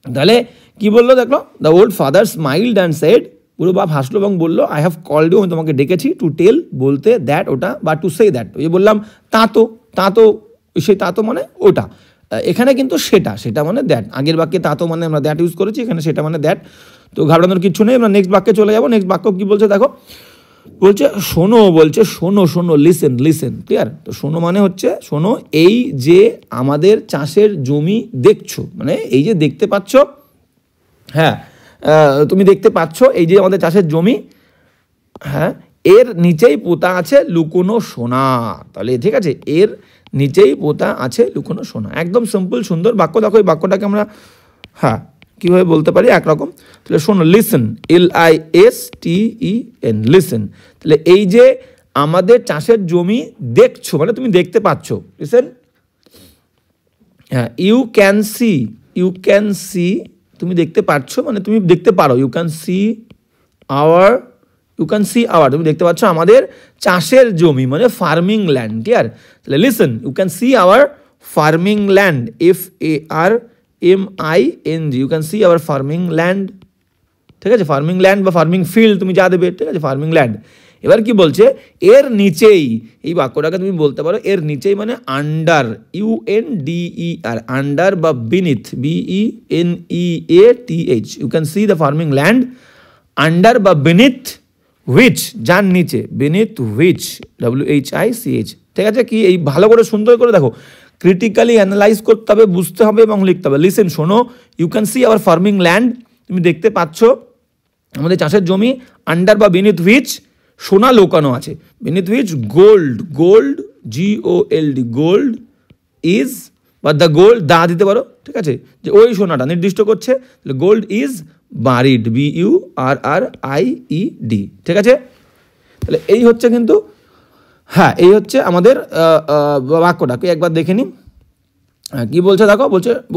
তাহলে কি বললো দেখলো, the old father স্মাইলড and said, পুরো বাপ হাসলো এবং বললো, আই হ্যাভ কল্ড ইউ, আমি তোমাকে ডেকেছি, টু টেল বলতে, দ্যাট ওটা, বা টু সে দ্যাট, ওই যে বললাম তাতো, সেই তাতো মানে ওটা, এখানে কিন্তু সেটা মানে দ্যাট, আগের বাক্যে তাতো মানে আমরা দ্যাট ইউজ করেছি, এখানে সেটা মানে দ্যাট। তো ঘাবড়ানোর কিছু নেই, আমরা নেক্সট বাক্যে চলে যাবো। নেক্সট বাক্য কি বলছে দেখো, বলছে শোনো, লিসেন, ক্লিয়ার? তো শোনো মানে হচ্ছে, শোনো এই যে আমাদের চাষের জমি দেখছো, মানে এই যে দেখতে পাচ্ছ, হ্যাঁ তুমি দেখতে পাচ্ছ এই যে আমাদের চাষের জমি, হ্যাঁ এর নিচেই পোতা আছে লুকোনো সোনা। তাহলে ঠিক আছে, এর নিচেই পোতা আছে লুকোনো সোনা, একদম সিম্পল সুন্দর বাক্য। দেখো এই বাক্যটাকে আমরা হ্যাঁ কীভাবে বলতে পারি একরকম। তাহলে শোনো, লিসেন, LISTEN, লিসেন। তাহলে এই যে আমাদের চাষের জমি দেখছো মানে তুমি দেখতে পাচ্ছ, লিসেন। হ্যাঁ, ইউ ক্যান সি, তুমি দেখতে পাচ্ছ মানে তুমি দেখতে পারো, ইউ ক্যান সি আওয়ার, তুমি দেখতে পাচ্ছ আমাদের চাষের জমি মানে ফার্মিং ল্যান্ড, ক্লিয়ার? তাহলে listen, you can see our farming land, FARMING, you can see our farming land, ঠিক আছে? ফার্মিং ল্যান্ড বা ফার্মিং ফিল্ড তুমি যা দেবে, ঠিক আছে? Farming land. এবার কি বলছে, এর নিচেই, এই বাক্যটাকে তুমি বলতে পারো এর নিচেই মানে আন্ডার, UNDER, আন্ডার বা beneath, BENEATH, you can see the farming land under বা বিনিথ হুইচ, যার নিচে, বিনিথ হুইচ, WHICH, ঠিক আছে? কি এই ভালো করে সুন্দর করে দেখো, ক্রিটিক্যালি অ্যানালাইজ করতে হবে, বুঝতে হবে এবং লিখতে হবে। লিসেন, শোনো, you can see our farming land, তুমি দেখতে পাচ্ছ আমাদের চাষের জমি, আন্ডার বা বিনিথ হুইচ, সোনা লুকানো আছে, beneath which gold, GOLD, gold is, বা দ্য গোল্ড, দা দিতে পারো, ঠিক আছে? যে ওই সোনাটা নির্দিষ্ট করছে, তাহলে গোল্ড ইজ বারিড, BURRIED, ঠিক আছে? তাহলে এই হচ্ছে কিন্তু, হ্যাঁ এই হচ্ছে আমাদের বাক্যটাকে একবার দেখে নিই। কি বলছে দেখো,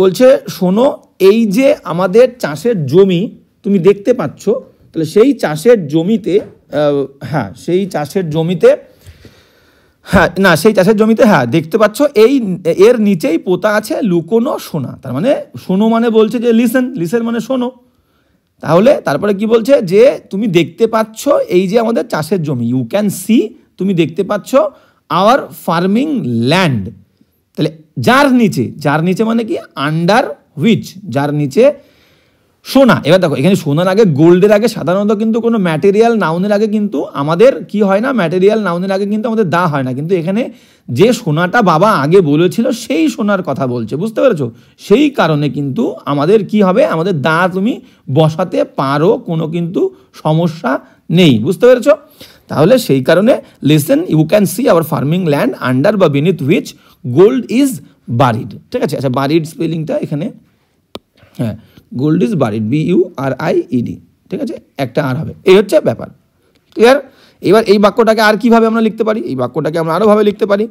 বলছে শোনো এই যে আমাদের চাষের জমি তুমি দেখতে পাচ্ছ, তাহলে সেই চাষের জমিতে, সেই চাষের জমিতে দেখতে পাচ্ছ এর নিচেই পোতা আছে লুকোনো সোনা। তার মানে শোনো মানে বলছে যে লিসেন মানে শোনো। তাহলে তারপরে কি বলছে, যে তুমি দেখতে পাচ্ছ এই যে আমাদের চাষের জমি, ইউ ক্যান সি, তুমি দেখতে পাচ্ছ আওয়ার ফার্মিং ল্যান্ড, তাহলে যার নিচে মানে কি, আন্ডার হুইচ, যার নিচে সোনা। এবার দেখো এখানে সোনার আগে, গোল্ডের আগে সাধারণত কিন্তু কোনো ম্যাটেরিয়াল নাউনের আগে কিন্তু আমাদের কি হয় না, ম্যাটেরিয়াল নাউনের আগে কিন্তু আমাদের দা হয় না, কিন্তু এখানে যে সোনাটা বাবা আগে বলেছিল সেই সোনার কথা বলছে, বুঝতে পেরেছো? সেই কারণে কিন্তু আমাদের কি হবে, আমাদের দা তুমি বসাতে পারো, কোনো কিন্তু সমস্যা নেই, বুঝতে পেরেছো? তাহলে সেই কারণে listen, you can see our farming land under বা beneath which gold is buried, ঠিক আছে? আচ্ছা, বারিড স্পেলিংটা এখানে, হ্যাঁ গোল্ড ইজ বারিড, BURRIED, ঠিক আছে? একটা আর হবে, এই হচ্ছে ব্যাপার, ক্লিয়ার? এবার এই বাক্যটাকে আর কিভাবে আমরা লিখতে পারি, এই বাক্যটাকে আমরা আরোভাবে লিখতে পারি,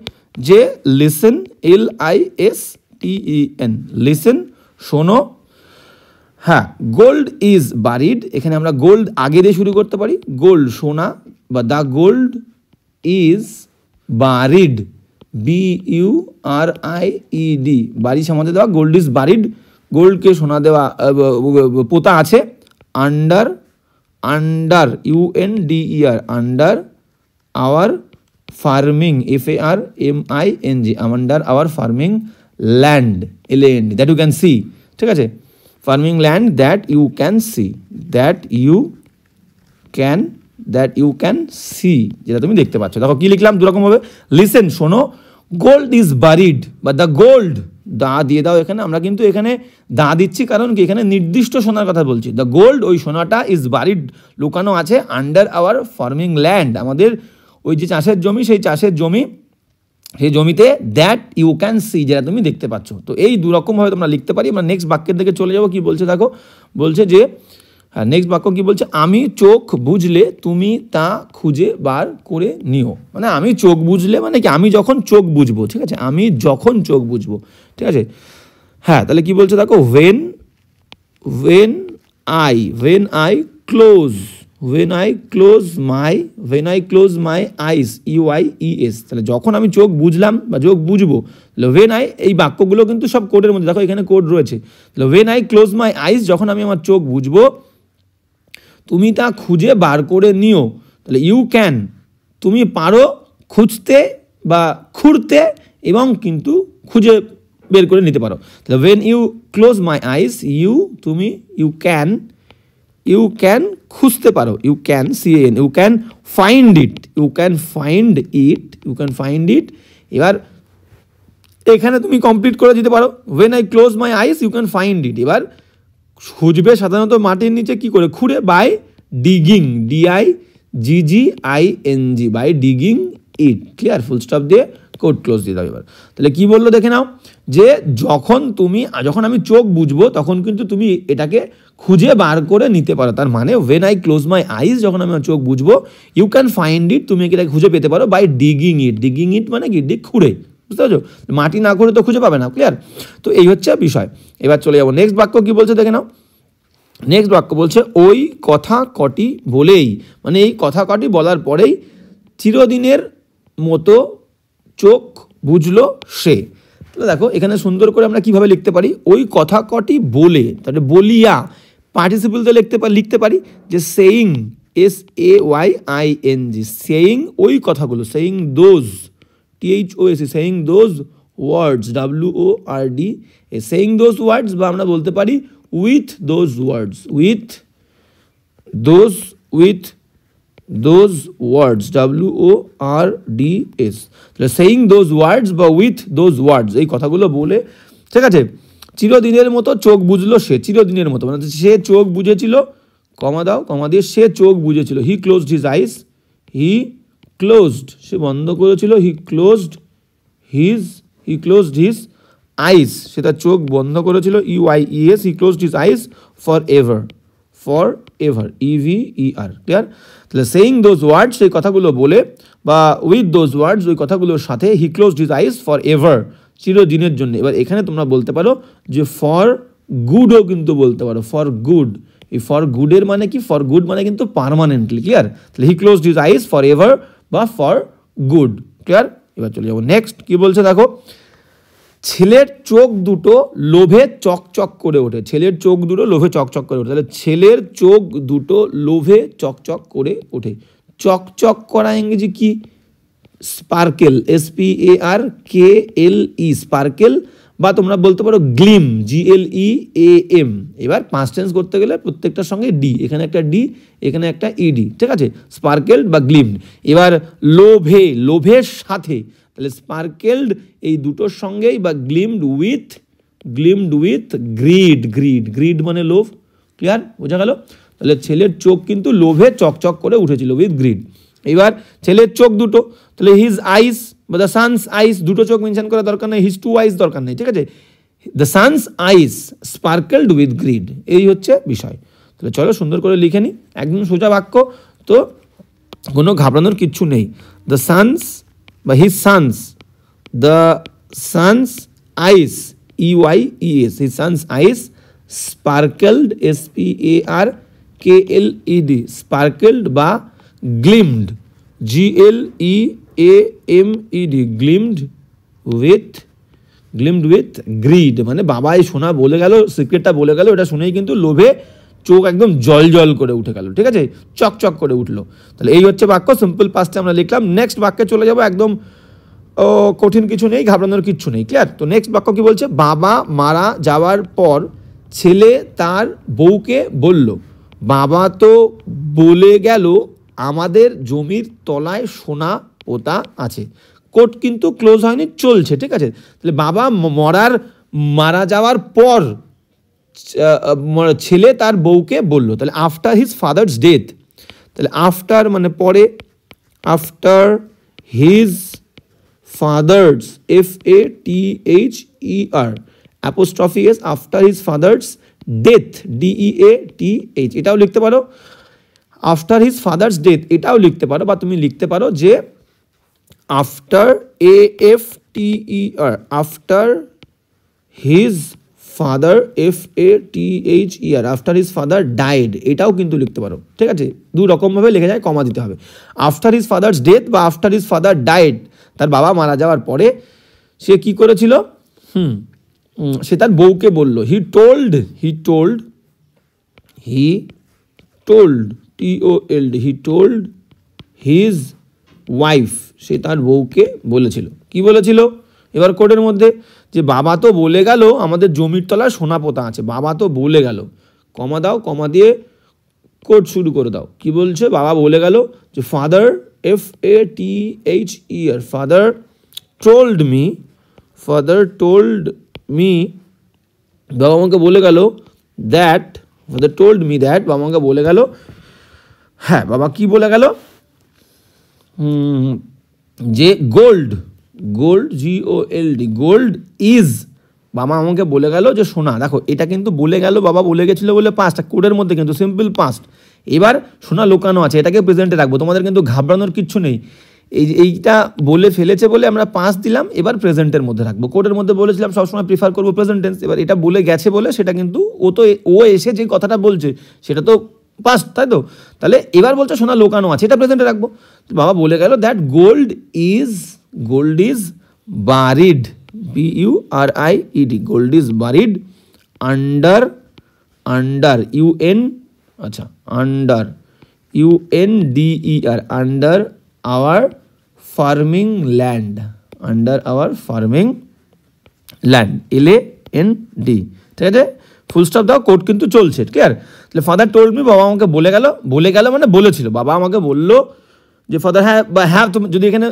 যে লিসেন, LISTEN, লিসেন, শোনো, হ্যাঁ গোল্ড ইজ বারিড, এখানে আমরা গোল্ড আগে দিয়ে শুরু করতে পারি, গোল্ড সোনা, বা the gold is buried, BURRIED, বাড়ি সমাধে দেওয়া, গোল্ড ইজ বারিড, গোল্ডকে সোনা দেওয়া, পোতা আছে, under UNDER, under our farming, FARMING, under our farming land, LAND, that you can see, ঠিক আছে? Farming land that you can see, that you can see, যেটা তুমি দেখতে পাচ্ছ। দেখো কি লিখলাম দুরকম ভাবে, লিসেন শোনো, গোল্ড ইজ বারিড বা দ্য গোল্ড, দা দিয়ে দাও এখানে, আমরা কিন্তু এখানে দা দিচ্ছি কারণ কি এখানে নির্দিষ্ট সোনার কথা বলছি। দ্য গোল্ড, ওই সোনাটা, ইজ বারিড, লুকানো আছে, আন্ডার আওয়ার ফার্মিং ল্যান্ড, আমাদের ওই যে চাষের জমি, সেই চাষের জমি, সেই জমিতে, দ্যাট ইউ ক্যান সি, যেটা তুমি দেখতে পাচ্ছ। তো এই দুরকমভাবে তোমরা লিখতে পারি। আমরা নেক্সট বাক্যের দিকে চলে যাবো। কি বলছে দেখো, বলছে যে হ্যাঁ নেক্সট বাক্য কি বলছে, আমি চোখ বুঝলে তুমি তা খুঁজে বার করে নিও। মানে আমি চোখ বুঝলে মানে কি, আমি যখন চোখ বুঝবো, ঠিক আছে, আমি যখন চোখ বুঝবো, ঠিক আছে। হ্যাঁ তাহলে কি বলছে দেখো, when I close my eyes, EYES, তাহলে যখন আমি চোখ বুঝলাম বা চোখ বুঝবো, তাহলে when I, এই বাক্যগুলো কিন্তু সব কোডের মধ্যে, দেখো এখানে কোড রয়েছে। তাহলে when I close my eyes, যখন আমি আমার চোখ বুঝবো, তুমি তা খুঁজে বার করে নিও। তাহলে ইউ ক্যান, তুমি পারো খুঁজতে বা খুঁড়তে এবং কিন্তু খুঁজে বের করে নিতে পারো। তাহলে when you close my eyes, তুমি you can খুঁজতে পারো, you can find it, এবার এখানে তুমি কমপ্লিট করে দিতে পারো, when I close my eyes you can find it। এবার খুঁজবে সাধারণত মাটির নিচে কি করে, খুঁড়ে, by digging, DIGGING, by digging it, clear, full stop দিয়ে কোড ক্লোজ দিয়ে দাও। এবার তাহলে কি বললো দেখে নাও, যে যখন আমি চোখ বুঝবো তখন কিন্তু তুমি এটাকে খুঁজে বার করে নিতে পারো। তার মানে when I close my eyes, যখন আমি চোখ বুঝবো, you can find it, তুমি এটাকে খুঁজে পেতে পারো, বাই ডিগিং ইট মানে কি, খুঁড়ে, বুঝতে পারছো, মাটি না খুঁড়ে তো খুঁজে পাবে না, ক্লিয়ার। তো এই হচ্ছে বিষয়। এবার চলে যাবো নেক্সট বাক্য কি বলছে দেখে নাও। নেক্সট বাক্য বলছে, ওই কথা কটি বলেই, মানে এই কথা কটি বলার পরেই চিরদিনের মতো চোখ বুঝলো সে। তাহলে দেখো এখানে সুন্দর করে আমরা কিভাবে লিখতে পারি, ওই কথা কটি বলে, তাহলে বলিয়া পার্টিসিপল তো লিখতে পারি যে সেইং, SAYING, সেইং, ওই কথাগুলো, saying those, THOS, saying those words, WORD, saying those ওয়ার্ডস, বা আমরা বলতে পারি with those words, WORDS, তাহলে সেইং দোজ ওয়ার্ডস বা উইথ দোজ ওয়ার্ডস, এই কথাগুলো বলে, ঠিক আছে, চিরদিনের মতো চোখ বুঝলো সে, চিরদিনের মতো মানে সে চোখ বুঝেছিল, কমা দাও, কমা দিয়ে সে চোখ বুঝেছিল, হি ক্লোজড হিজ আইস, সে বন্ধ করেছিল, হি ক্লোজড হিজ আইস, সেটা চোখ বন্ধ করেছিল, EYES, he closed his eyes for ever, EVER, clear. তাহলে সেইং দোজ ওয়ার্ডস, সেই কথাগুলো বলে, বা উইথ দোজ ওয়ার্ডস, ওই কথাগুলোর সাথে, he closed his eyes for ever, চিরদিনের জন্য। এবার এখানে তোমরা বলতে পারো যে ফর গুডও কিন্তু বলতে পারো, ফর গুড, এই ফর গুডের মানে কি, ফর গুড মানে কিন্তু পার্মানেন্টলি, ক্লিয়ার। তাহলে he closed his eyes for ever বা ফর গুড, ক্লিয়ার। এবার চলে যাবো নেক্সট কি বলছে দেখো, ছেলের চোখ দুটো লোভে চকচক করে ওঠে, ছেলের চোখ দুটো লোভে চকচক করে ওঠে। তাহলে ছেলের চোখ দুটো লোভে চকচক করে ওঠে, চকচক করা ইংরেজি কি, স্পার্কেল, SPARKLE, স্পার্কেল, বা তোমরা বলতে পারো গ্লিম, GLEAM। এবার পাস্ট টেন্স করতে গেলে প্রত্যেকটার সঙ্গে ডি, এখানে একটা ডি, এখানে একটা ED, ঠিক আছে, স্পার্কেলড বা গ্লিমড। এবার লোভের সাথে, তাহলে স্পার্কেলড এই দুটোর সঙ্গেই, বা গ্লিমড উইথ গ্রিড মানে লোভ, ক্লিয়ার, বোঝা গেল। তাহলে ছেলের চোখ কিন্তু লোভে চকচক করে উঠেছিল, উইথ গ্রিড। এবার ছেলের চোখ দুটো, তাহলে হিজ আইস বা দ্য সানস আইস, দুটো চোখ মেনশন করা দরকার নেই, হিজ টু আইস দরকার নেই, ঠিক আছে, the son's eyes sparkled with greed, এই হচ্ছে বিষয়। তাহলে চলো সুন্দর করে লিখে নিই, একদম সোজা বাক্য, তো কোনো ঘাবড়ানোর কিচ্ছু নেই। দ্য সানস বা his son's, the son's eyes, EYES, his son's eyes sparkled, SPARKLED, sparkled বা gleamed, GLEAMED, gleamed with greed. মানে বাবা এই শোনা বলে গেল, সিক্রেটটা বলে গেল, এটা শুনেই কিন্তু লোভে চোখ একদম জল করে উঠে গেল, ঠিক আছে, চকচক করে উঠলো। তাহলে এই হচ্ছে বাক্য, সিম্পল পাস্টে আমরা লিখলাম। নেক্সট বাক্যে চলে যাবো, একদম কঠিন কিছু নেই, ঘাবড়ানোর কিচ্ছু নেই, ক্লিয়ার। তো নেক্সট বাক্য কি বলছে, বাবা মারা যাওয়ার পর ছেলে তার বউকে বলল, বাবা তো বলে গেল আমাদের জমির তলায় সোনা পোতা আছে। কোট কিন্তু ক্লোজ হয়নি, চলছে, ঠিক আছে। তাহলে বাবা মারা যাওয়ার পর ছেলে তার বউকে বলল, তাহলে আফটার হিজ ফাদার্স ডেথ, তাহলে আফটার মানে পরে, after his father's FATHER apostrophe S, after his father's death DEATH, এটাও লিখতে পারো। আফটার হিজ ফাদার্স ডেথ এটাও লিখতে পারো, বা তুমি লিখতে পারো যে after AFTER, after his father FATHER, after his father died, এটাও কিন্তু লিখতে পারো, ঠিক আছে। দুই রকমভাবে লিখে যায়, কমা দিতে হবে। আফটার হিজ ফাদার্স ডেথ বা আফটার হিজ ফাদার ডাইড, তার বাবা মারা যাওয়ার পরে সে কি করেছিল, সে তার বউকে বলল, হি টোল্ড হিজ ওয়াইফ, সে তার বউকে বলেছিল, কি বলেছিল এবার কোর্টের মধ্যে, যে বাবা তো বলে গেল আমাদের জমির তলায় সোনা পোতা আছে, বাবা তো বলে গেল, কমা দাও, কমা দিয়ে কোর্ট শুরু করে দাও। কি বলছে, বাবা বলে গেল যে father FATHER, father told me, বাবা আমাকে বলে গেল that, father told me that, বাবা আমাকে বলে গেল, হ্যাঁ বাবা কি বলে গেল, যে গোল্ড GOLD, গোল্ড ইজ, বাবা আমাকে বলে গেল যে সোনা, দেখো এটা কিন্তু বলে গেল, বাবা বলে গেছিলো বলে পাস্ট, কোডের মধ্যে কিন্তু সিম্পল পাস্ট, এবার সোনা লুকানো আছে, এটাকে প্রেজেন্টে রাখবো, তোমাদের কিন্তু ঘাবড়ানোর কিচ্ছু নেই, এইটা বলে ফেলেছে বলে আমরা পাস্ট দিলাম, এবার প্রেজেন্টের মধ্যে রাখবো। কোডের মধ্যে বলেছিলাম সবসময় প্রিফার করবো প্রেজেন্ট টেন্স, এবার এটা বলে গেছে বলে সেটা কিন্তু ও এসে যে কথাটা বলছে সেটা তো পাস্ট, তাই তো, তাহলে এবার বলছে সোনা লুকানো আছে, এটা প্রেজেন্টে রাখবো। বাবা বলে গেল that gold is buried BURIED, gold is buried under UNDER, under our farming land, LAND, ঠিক আছে। ফুল স্টপ দাও, কোর্ট কিন্তু চলছে, ক্লিয়ার। তাহলে ফাদার টোল্ড মি, বাবা আমাকে বলে গেল মানে বলেছিল, বাবা আমাকে বললো যে ফাদার হ্যাঁ তুমি যদি এখানে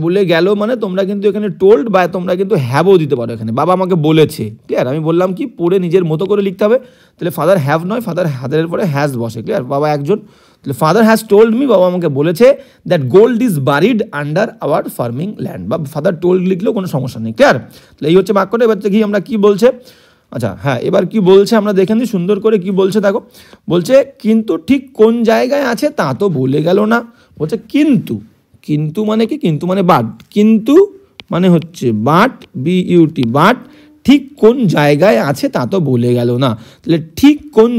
বলে গেল মানে তোমরা কিন্তু এখানে টোল্ড বা তোমরা কিন্তু হ্যাভও দিতে পারো, এখানে বাবা আমাকে বলেছে, ক্লিয়ার। আমি বললাম কি পড়ে নিজের মতো করে লিখতে হবে, তাহলে ফাদার হ্যাভ নয়, ফাদার হ্যাদের পরে হ্যাজ বসে, ক্লিয়ার, বাবা একজন, তাহলে ফাদার হ্যাজ টোল্ড মি, বাবা আমাকে বলেছে that gold is buried under our farming land, বা ফাদার টোল্ড লিখলেও কোনো সমস্যা নেই, ক্লিয়ার। তাহলে এই হচ্ছে বাক্যটা। এবার দেখি আমরা কি বলছে, আচ্ছা হ্যাঁ এবার কি বলছে আমরা দেখে নিই সুন্দর করে, কি বলছে দেখো, বলছে কিন্তু ঠিক কোন জায়গায় আছে তা তো বলে গেল না, বলছে কিন্তু মানে কি, কিন্তু মানে বাট, কিন্তু মানে হচ্ছে বাট BUT, বাট ঠিক কোন জায়গায় আছে তা তো বলে গেল না, তাহলে ঠিক কোন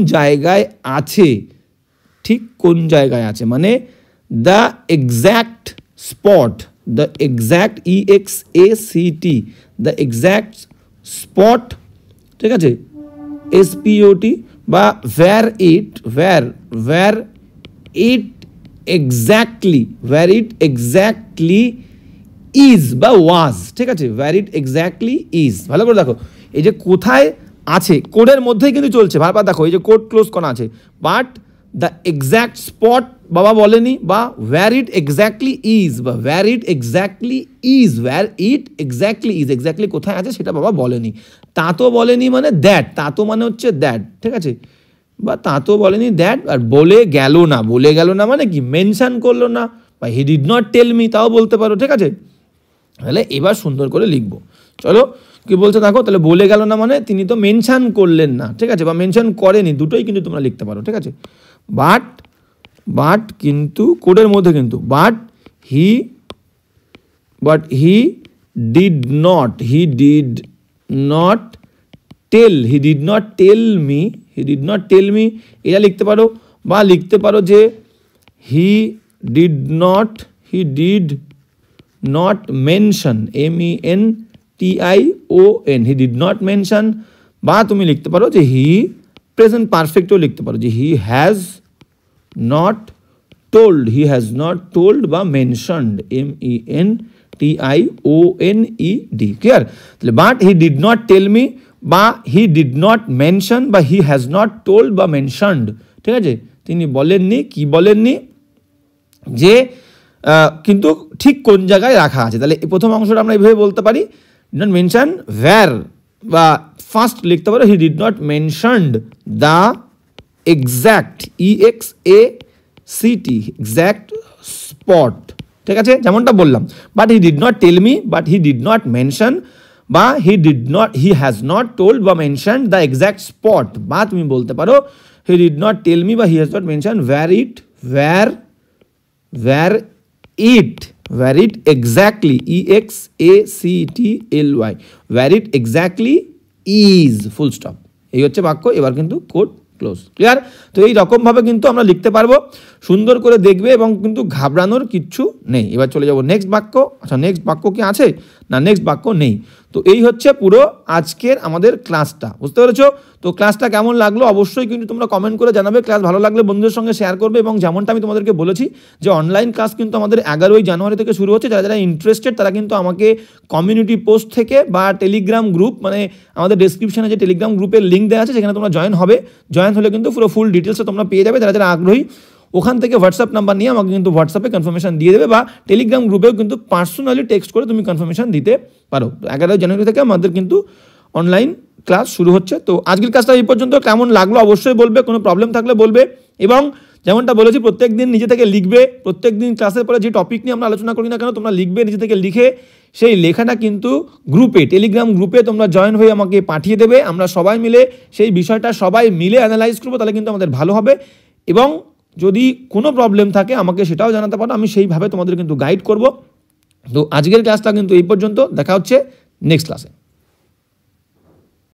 জায়গায় আছে মানে the exact spot, the exact EXACT, the exact spot, ঠিক আছে SPOT, বা where it exactly is বা was, ঠিক আছে, where it exactly is, ভালো করে দেখো এই যে কোথায় আছে, কোডের মধ্যেই কিন্তু চলছে, ভালো দেখো এই যে কোড ক্লোজ করা আছে, বাট দ্য এক্স্যাক্ট স্পট বাবা বলেনি, বা where it exactly is, বা where it exactly is, exactly কোথায় আছে সেটা বাবা বলেনি, তা তো বলেনি মানে দ্যাট, তা তো মানে হচ্ছে দ্যাট, ঠিক আছে, বা তা তো বলেনি দ্যাট, আর বলে গেল না মানে কি মেনশন করলো না, বা he did not tell me তাও বলতে পারো, ঠিক আছে। তাহলে এবার সুন্দর করে লিখবো, চলো কি বলছে দেখো, তাহলে বলে গেল না মানে তিনি তো মেনশন করলেন না, ঠিক আছে, বা মেনশন করেনি, দুটোই কিন্তু তোমরা লিখতে পারো, ঠিক আছে। বাট কিন্তু কোডের মধ্যে কিন্তু but he did not tell me, এটা লিখতে পারো, বা লিখতে পারো যে he did not mention MENTION, he did not mention, বা তুমি লিখতে পারো যে হি প্রেজেন্ট পারফেক্টও লিখতে পারো যে হি হ্যাজ নট টোল্ড বা মেনশনড MENTIONED, ক্লিয়ার। তাহলে but he did not tell me, বা হি ডিড নট মেনশন, বা হি হ্যাজ নট টোল্ড বা মেনশনড, ঠিক আছে, তিনি বলেননি, কি বলেননি, যে কিন্তু ঠিক কোন জায়গায় রাখা আছে। তাহলে এই প্রথম অংশটা আমরা এইভাবে বলতে পারি, ডিড নট মেনশন ওয়্যার, বা ফার্স্ট লিখতে পারো he did not mentioned the exact EXACT exact spot, ঠিক আছে, যেমনটা বললাম। But he did not tell me, but he did not mention, বা হি হ্যাজ নট টোল্ড বা মেনশন দ্য এক্স্যাক্ট স্পট, বা তুমি বলতে পারো he did not tell me বা he has not mention where it exactly EXACTLY where it exactly is, full stop. এই হচ্ছে বাক্য। এবার কিন্তু কোড ক্লোজ, ক্লিয়ার? তো এই রকমভাবে কিন্তু আমরা লিখতে পারবো, সুন্দর করে দেখবে এবং কিন্তু ঘাবড়ানোর কিচ্ছু নেই। এবার চলে যাবো নেক্সট বাক্য। আচ্ছা, নেক্সট বাক্য কি আছে? না, নেক্সট বাক্য নেই। তো এই হচ্ছে পুরো আজকের আমাদের ক্লাসটা, বুঝতে পেরেছো? তো ক্লাসটা কেমন লাগলো অবশ্যই কিন্তু তোমরা কমেন্ট করে জানাবে। ক্লাস ভালো লাগলে বন্ধুদের সঙ্গে শেয়ার করবে, এবং যেমনটা আমি তোমাদেরকে বলেছি যে অনলাইন ক্লাস কিন্তু আমাদের 11ই জানুয়ারি থেকে শুরু হচ্ছে। যারা যারা ইন্টারেস্টেড তারা কিন্তু আমাকে কমিউনিটি পোস্ট থেকে বা টেলিগ্রাম গ্রুপ, মানে আমাদের ডেসক্রিপশনে যে টেলিগ্রাম গ্রুপের লিঙ্ক দেওয়া আছে সেখানে তোমরা জয়েন হলে কিন্তু পুরো ফুল ডিটেলসে তোমরা পেয়ে যাবে। যারা যারা আগ্রহী ওখান থেকে হোয়াটসঅ্যাপ নাম্বার নিয়ে আমাকে কিন্তু হোয়াটসঅ্যাপে কনফার্মেশন দিয়ে দেবে, বা টেলিগ্রাম গ্রুপেও কিন্তু পার্সোনালি টেক্সট করে তুমি কনফার্মেশন দিতে পারো। তো 11 জানুয়ারি থেকে আমাদের কিন্তু অনলাইন ক্লাস শুরু হচ্ছে। তো আজকের ক্লাসটা এই পর্যন্ত কেমন লাগলো অবশ্যই বলবে, কোনো প্রবলেম থাকলে বলবে, এবং যেমনটা বলেছি প্রত্যেক দিন নিজে থেকে লিখবে। প্রত্যেক দিন ক্লাসের পরে যে টপিক নিয়ে আমরা আলোচনা করি না কেন তোমরা লিখবে, নিজে থেকে লিখে সেই লেখাটা কিন্তু গ্রুপে, টেলিগ্রাম গ্রুপে তোমরা জয়েন হয়ে আমাকে পাঠিয়ে দেবে। আমরা সবাই মিলে সেই বিষয়টা সবাই মিলে অ্যানালাইজ করবো, তাহলে কিন্তু আমাদের ভালো হবে। এবং যদি কোনো প্রবলেম থাকে আমাকে সেটাও জানাতে পারো, আমি সেইভাবে তোমাদের কিন্তু গাইড করব। তো আজকের ক্লাসটা কিন্তু এই পর্যন্ত, দেখা হচ্ছে নেক্সট ক্লাসে।